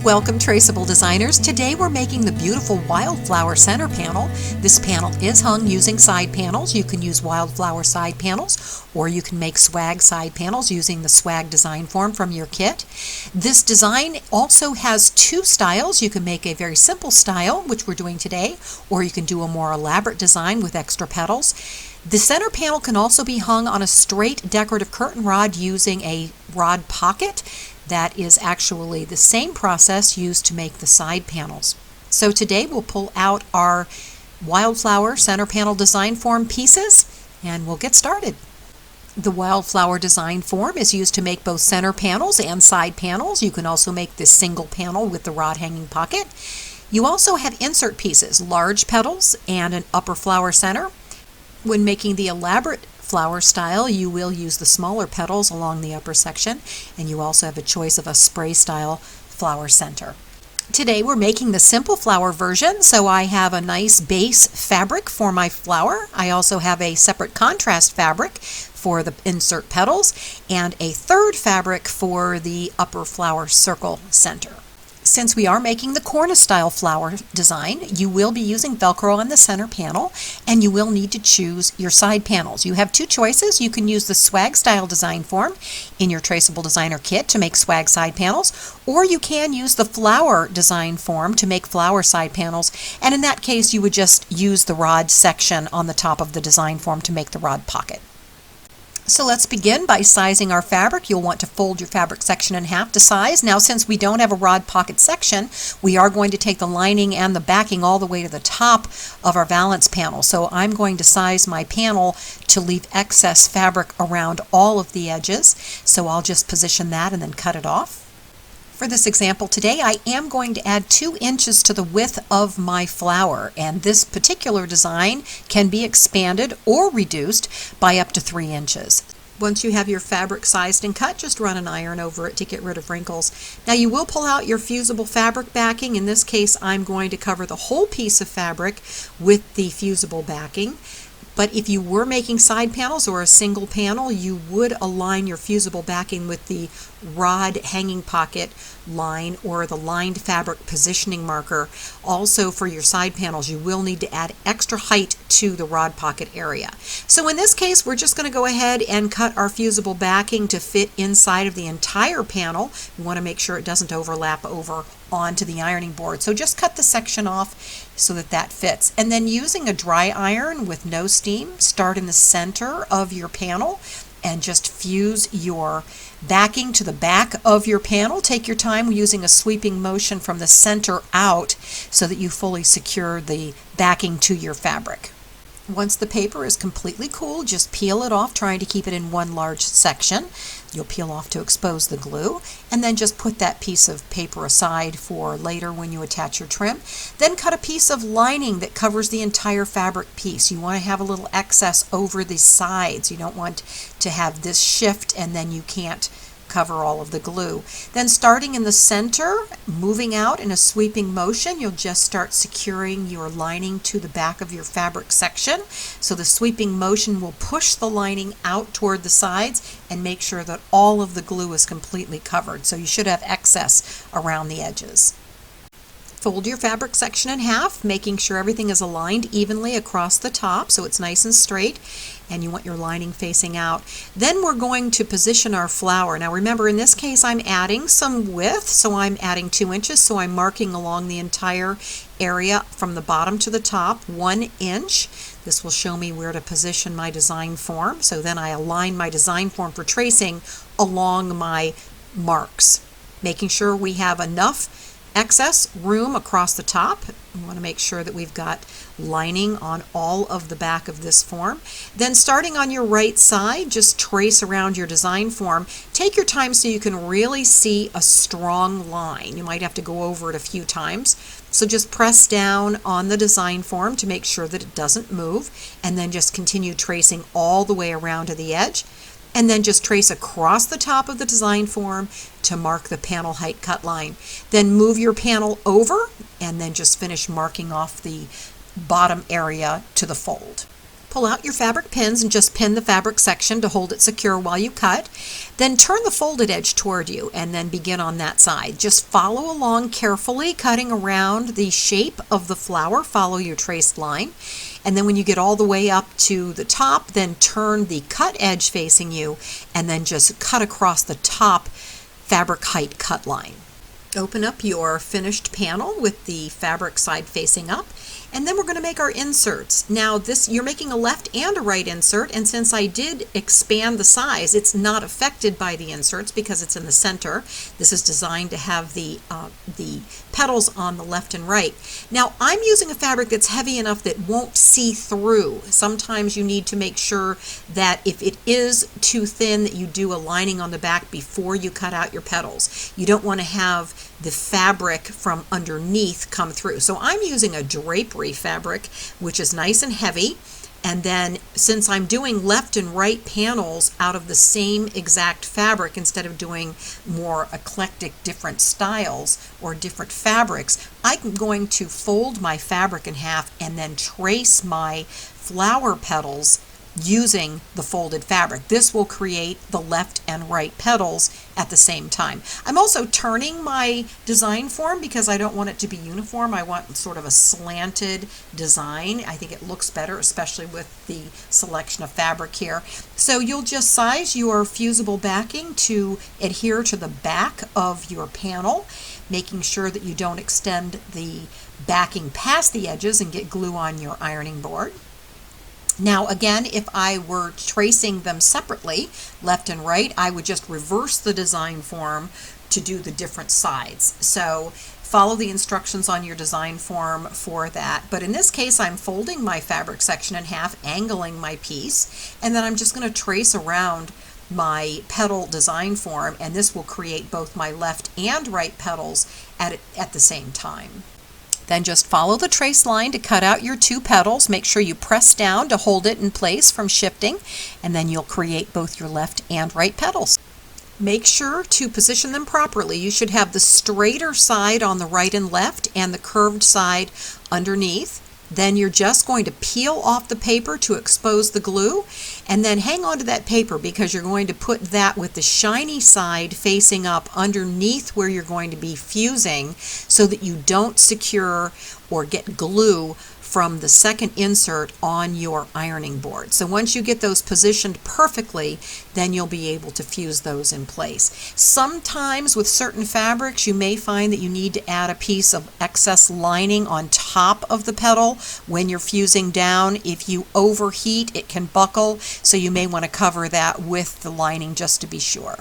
Welcome, Traceable Designers. Today we're making the beautiful wildflower center panel. This panel is hung using side panels. You can use wildflower side panels, or you can make swag side panels using the swag design form from your kit. This design also has two styles. You can make a very simple style, which we're doing today, or you can do a more elaborate design with extra petals. The center panel can also be hung on a straight decorative curtain rod using a rod pocket. That is actually the same process used to make the side panels. So today we'll pull out our wildflower center panel design form pieces and we'll get started. The wildflower design form is used to make both center panels and side panels. You can also make this single panel with the rod hanging pocket. You also have insert pieces, large petals and an upper flower center. When making the elaborate flower style, you will use the smaller petals along the upper section, and you also have a choice of a spray style flower center. Today we're making the simple flower version, so I have a nice base fabric for my flower. I also have a separate contrast fabric for the insert petals and a third fabric for the upper flower circle center. Since we are making the Cornice-Style flower design, you will be using Velcro on the center panel, and you will need to choose your side panels. You have two choices. You can use the swag style design form in your Traceable Designer kit to make swag side panels, or you can use the flower design form to make flower side panels, and in that case you would just use the rod section on the top of the design form to make the rod pocket. So let's begin by sizing our fabric. You'll want to fold your fabric section in half to size. Now, since we don't have a rod pocket section, we are going to take the lining and the backing all the way to the top of our valance panel. So I'm going to size my panel to leave excess fabric around all of the edges. So I'll just position that and then cut it off. For this example today, I am going to add 2 inches to the width of my flower, and this particular design can be expanded or reduced by up to 3 inches. Once you have your fabric sized and cut, just run an iron over it to get rid of wrinkles. Now you will pull out your fusible fabric backing. In this case, I'm going to cover the whole piece of fabric with the fusible backing. But if you were making side panels or a single panel, you would align your fusible backing with the rod hanging pocket line or the lined fabric positioning marker. Also for your side panels, you will need to add extra height to the rod pocket area. So in this case, we're just going to go ahead and cut our fusible backing to fit inside of the entire panel. We want to make sure it doesn't overlap over onto the ironing board. So just cut the section off so that that fits. And then using a dry iron with no steam, start in the center of your panel and just fuse your backing to the back of your panel. Take your time using a sweeping motion from the center out so that you fully secure the backing to your fabric. Once the paper is completely cool, just peel it off, trying to keep it in one large section. You'll peel off to expose the glue, and then just put that piece of paper aside for later when you attach your trim. Then cut a piece of lining that covers the entire fabric piece. You want to have a little excess over the sides. You don't want to have this shift and then you can't cover all of the glue. Then starting in the center, moving out in a sweeping motion, you'll just start securing your lining to the back of your fabric section. So the sweeping motion will push the lining out toward the sides and make sure that all of the glue is completely covered. So you should have excess around the edges. Fold your fabric section in half, making sure everything is aligned evenly across the top so it's nice and straight, and you want your lining facing out. Then we're going to position our flower. Now remember, in this case I'm adding some width, so I'm adding 2 inches, so I'm marking along the entire area from the bottom to the top 1 inch. This will show me where to position my design form, so then I align my design form for tracing along my marks, making sure we have enough excess room across the top. We want to make sure that we've got lining on all of the back of this form. Then starting on your right side, just trace around your design form. Take your time so you can really see a strong line. You might have to go over it a few times. So just press down on the design form to make sure that it doesn't move, and then just continue tracing all the way around to the edge. And then just trace across the top of the design form to mark the panel height cut line. Then move your panel over and then just finish marking off the bottom area to the fold. Pull out your fabric pins and just pin the fabric section to hold it secure while you cut. Then turn the folded edge toward you and then begin on that side. Just follow along carefully, cutting around the shape of the flower. Follow your traced line. And then when you get all the way up to the top, then turn the cut edge facing you and then just cut across the top fabric height cut line. Open up your finished panel with the fabric side facing up, and then we're going to make our inserts. Now you're making a left and a right insert, and since I did expand the size, it's not affected by the inserts because it's in the center. This is designed to have the petals on the left and right. Now I'm using a fabric that's heavy enough that won't see through. Sometimes you need to make sure that if it is too thin that you do a lining on the back before you cut out your petals. You don't want to have the fabric from underneath come through. So I'm using a drapery fabric, which is nice and heavy. And then since I'm doing left and right panels out of the same exact fabric instead of doing more eclectic different styles or different fabrics, I'm going to fold my fabric in half and then trace my flower petals using the folded fabric. This will create the left and right petals at the same time. I'm also turning my design form because I don't want it to be uniform. I want sort of a slanted design. I think it looks better, especially with the selection of fabric here. So you'll just size your fusible backing to adhere to the back of your panel, making sure that you don't extend the backing past the edges and get glue on your ironing board. Now again, if I were tracing them separately, left and right, I would just reverse the design form to do the different sides. So follow the instructions on your design form for that. But in this case, I'm folding my fabric section in half, angling my piece, and then I'm just going to trace around my petal design form, and this will create both my left and right petals at the same time. Then just follow the trace line to cut out your two petals. Make sure you press down to hold it in place from shifting, and then you'll create both your left and right petals. Make sure to position them properly. You should have the straighter side on the right and left and the curved side underneath. Then you're just going to peel off the paper to expose the glue, and then hang on to that paper because you're going to put that with the shiny side facing up underneath where you're going to be fusing so that you don't secure or get glue from the second insert on your ironing board. So once you get those positioned perfectly, then you'll be able to fuse those in place. Sometimes with certain fabrics, you may find that you need to add a piece of excess lining on top of the petal when you're fusing down. If you overheat, it can buckle, so you may want to cover that with the lining just to be sure.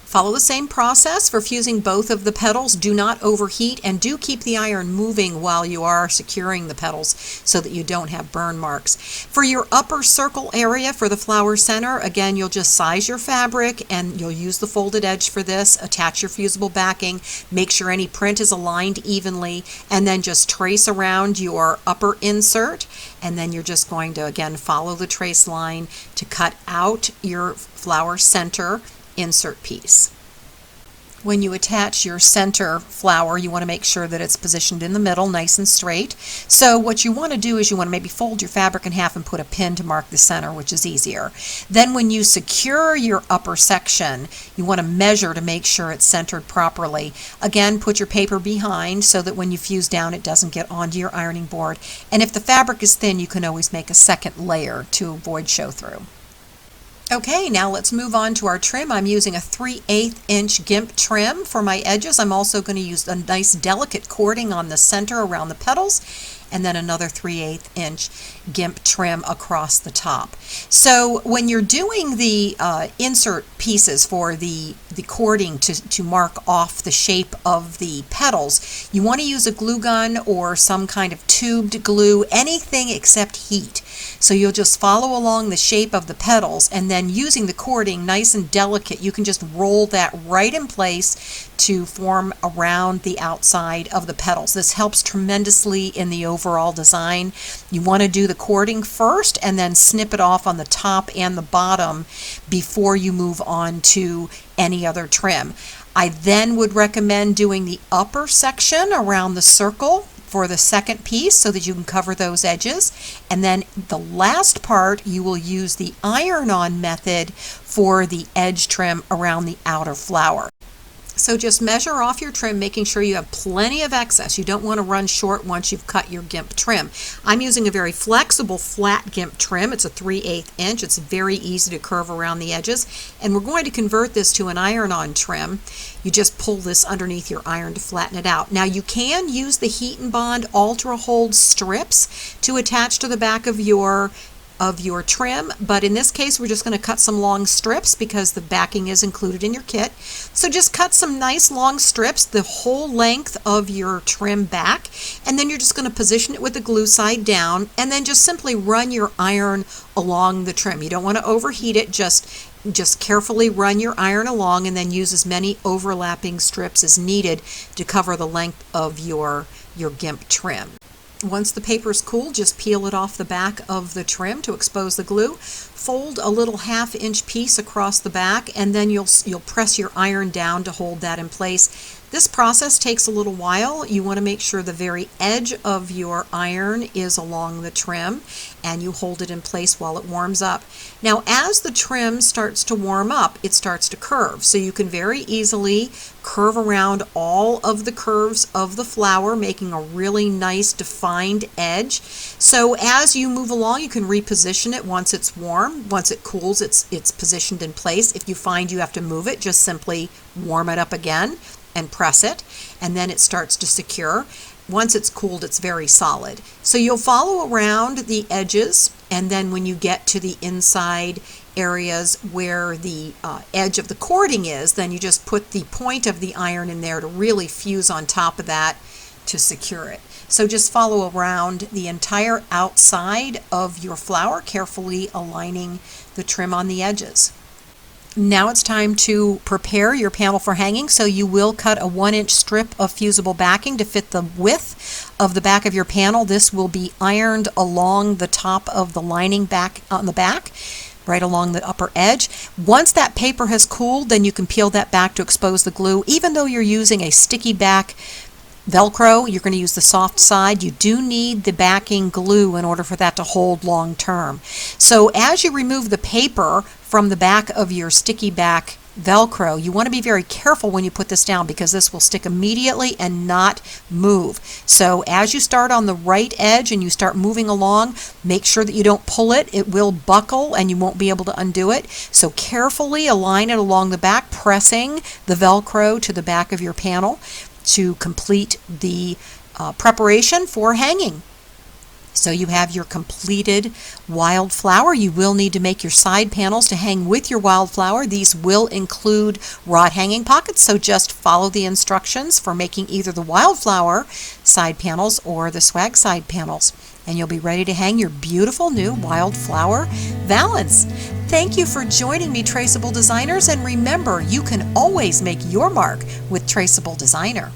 Follow the same process for fusing both of the petals. Do not overheat, and do keep the iron moving while you are securing the petals so that you don't have burn marks. For your upper circle area for the flower center, again, you'll just size your fabric and you'll use the folded edge for this. Attach your fusible backing, make sure any print is aligned evenly, and then just trace around your upper insert, and then you're just going to again follow the trace line to cut out your flower center insert piece. When you attach your center flower, you want to make sure that it's positioned in the middle, nice and straight. So what you want to do is you want to maybe fold your fabric in half and put a pin to mark the center, which is easier. Then when you secure your upper section, you want to measure to make sure it's centered properly. Again, put your paper behind so that when you fuse down, it doesn't get onto your ironing board. And if the fabric is thin, you can always make a second layer to avoid show through. Okay, now let's move on to our trim. I'm using a 3/8 inch GIMP trim for my edges. I'm also going to use a nice delicate cording on the center around the petals, and then another 3/8 inch GIMP trim across the top. So when you're doing the insert pieces for the cording to mark off the shape of the petals, you want to use a glue gun or some kind of tubed glue, anything except heat. So you'll just follow along the shape of the petals, and then using the cording nice and delicate, you can just roll that right in place to form around the outside of the petals. This helps tremendously in the overall design. You want to do the cording first and then snip it off on the top and the bottom before you move on to any other trim. I then would recommend doing the upper section around the circle for the second piece so that you can cover those edges. And then the last part, you will use the iron-on method for the edge trim around the outer flower. So just measure off your trim, making sure you have plenty of excess. You don't want to run short once you've cut your GIMP trim. I'm using a very flexible flat GIMP trim. It's a 3/8 inch. It's very easy to curve around the edges. And we're going to convert this to an iron-on trim. You just pull this underneath your iron to flatten it out. Now you can use the Heat and Bond Ultra Hold strips to attach to the back of your trim, but in this case we're just going to cut some long strips because the backing is included in your kit. So just cut some nice long strips the whole length of your trim back, and then you're just going to position it with the glue side down, and then just simply run your iron along the trim. You don't want to overheat it, just carefully run your iron along, and then use as many overlapping strips as needed to cover the length of your GIMP trim. Once the paper is cool, just peel it off the back of the trim to expose the glue. Fold a little 1/2 inch piece across the back, and then you'll press your iron down to hold that in place. This process takes a little while. You want to make sure the very edge of your iron is along the trim, and you hold it in place while it warms up. Now, as the trim starts to warm up, it starts to curve. So you can very easily curve around all of the curves of the flower, making a really nice defined edge. So as you move along, you can reposition it once it's warm. Once it cools, it's positioned in place. If you find you have to move it, just simply warm it up again and press it, and then it starts to secure. Once it's cooled, it's very solid. So you'll follow around the edges, and then when you get to the inside areas where the edge of the cording is, then you just put the point of the iron in there to really fuse on top of that to secure it. So just follow around the entire outside of your flower, carefully aligning the trim on the edges. Now it's time to prepare your panel for hanging. So you will cut a 1-inch strip of fusible backing to fit the width of the back of your panel. This will be ironed along the top of the lining back on the back, right along the upper edge. Once that paper has cooled, then you can peel that back to expose the glue. Even though you're using a sticky back Velcro, you're going to use the soft side. You do need the backing glue in order for that to hold long term. So as you remove the paper from the back of your sticky back Velcro, you want to be very careful when you put this down because this will stick immediately and not move. So as you start on the right edge and you start moving along, make sure that you don't pull it. It will buckle and you won't be able to undo it. So carefully align it along the back, pressing the Velcro to the back of your panel to complete the preparation for hanging. So you have your completed wildflower. You will need to make your side panels to hang with your wildflower. These will include rod hanging pockets, so just follow the instructions for making either the wildflower side panels or the swag side panels, and you'll be ready to hang your beautiful new wildflower valance. Thank you for joining me, Traceable Designers, and remember, you can always make your mark with Traceable Designer.